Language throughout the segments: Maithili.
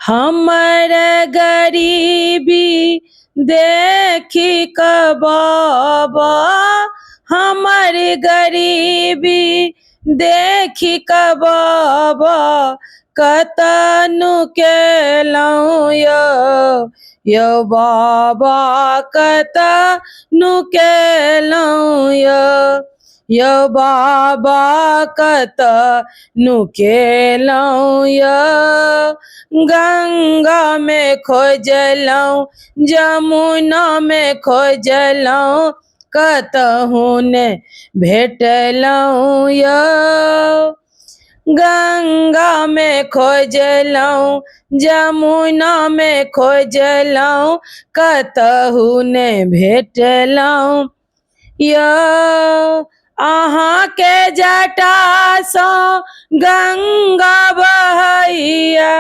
हमर गरीबी देखी क बाबा, हमर गरीबी देखी क बाबा, कतनु केलहुँ यौ बाबा, कतनु केलहुँ यौ बाबा, कतनु केलहुँ गंगा में खोजलहुँ, जमुना में खोजलहुँ, कतहु ने भेटलहुँ गंगा में खोजलहुँ, जमुना में खोजलहुँ, कतहु ने भेटलहुँ अहाँ के जटा सँ गंगा बहैया,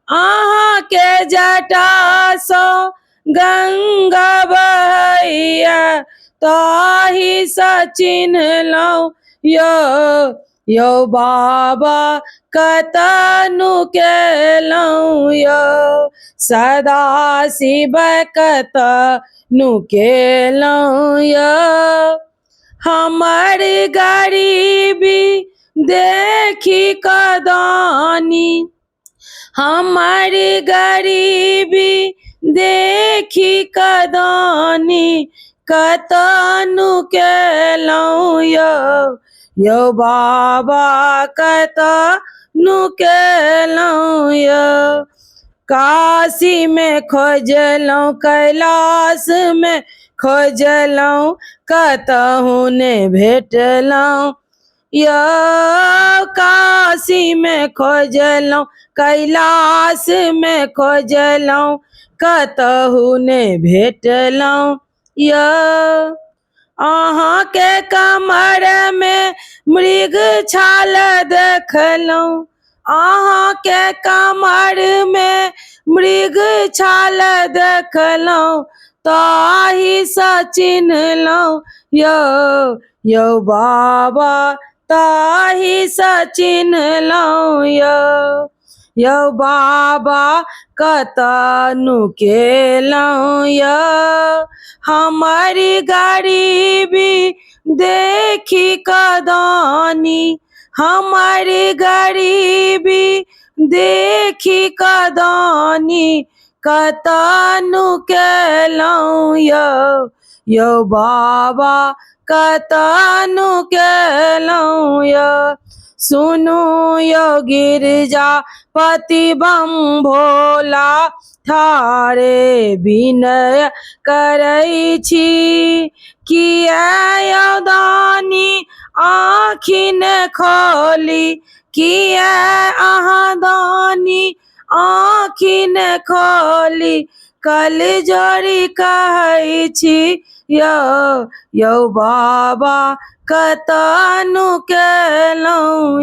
अहाँ के जटा सँ गंगा बहैया, ताहि सँ चिन्हलहुँ यौ बाबा, कतनु केलहुँ सदा शिव, कतनु केलहुँ हमर गरीबी देखी क दानी, हमर गरीबी देखी क दानी, कतनु केलहुँ यौ बाबा, कतनु केलहुँ काशी में खोजलहुँ, कैलाश में खोजलहुँ, कतहु ने भेटलहुँ काशी में खोजलहुँ, कैलाश में खोजलहुँ, कतहु ने भेटलहुँ अहाँ के कमर में मृग छाल देखलहुँ, अहाँ के कमर में मृग छाल देखलहुँ, ताहि सँ चिन्हलहुँ यौ बाबा, ताहि सँ चिन्हलहुँ यौ बाबा, कतनु केलहुँ हमर गरीबी देखी क दानी, हमर गरीबी देखी क दानी, कतनु केलहुँ यौ बाबा, कतनु केलहुँ सुनु यौ गिरजापति बम भोला, ठाढ़े विनय करै छी, किया यौ दानी आँखि ने खोली, किया अहाँ दानी आँखि ने खोली, कल जोड़ी कहै छी यौ बाबा, कतनु केलहुँ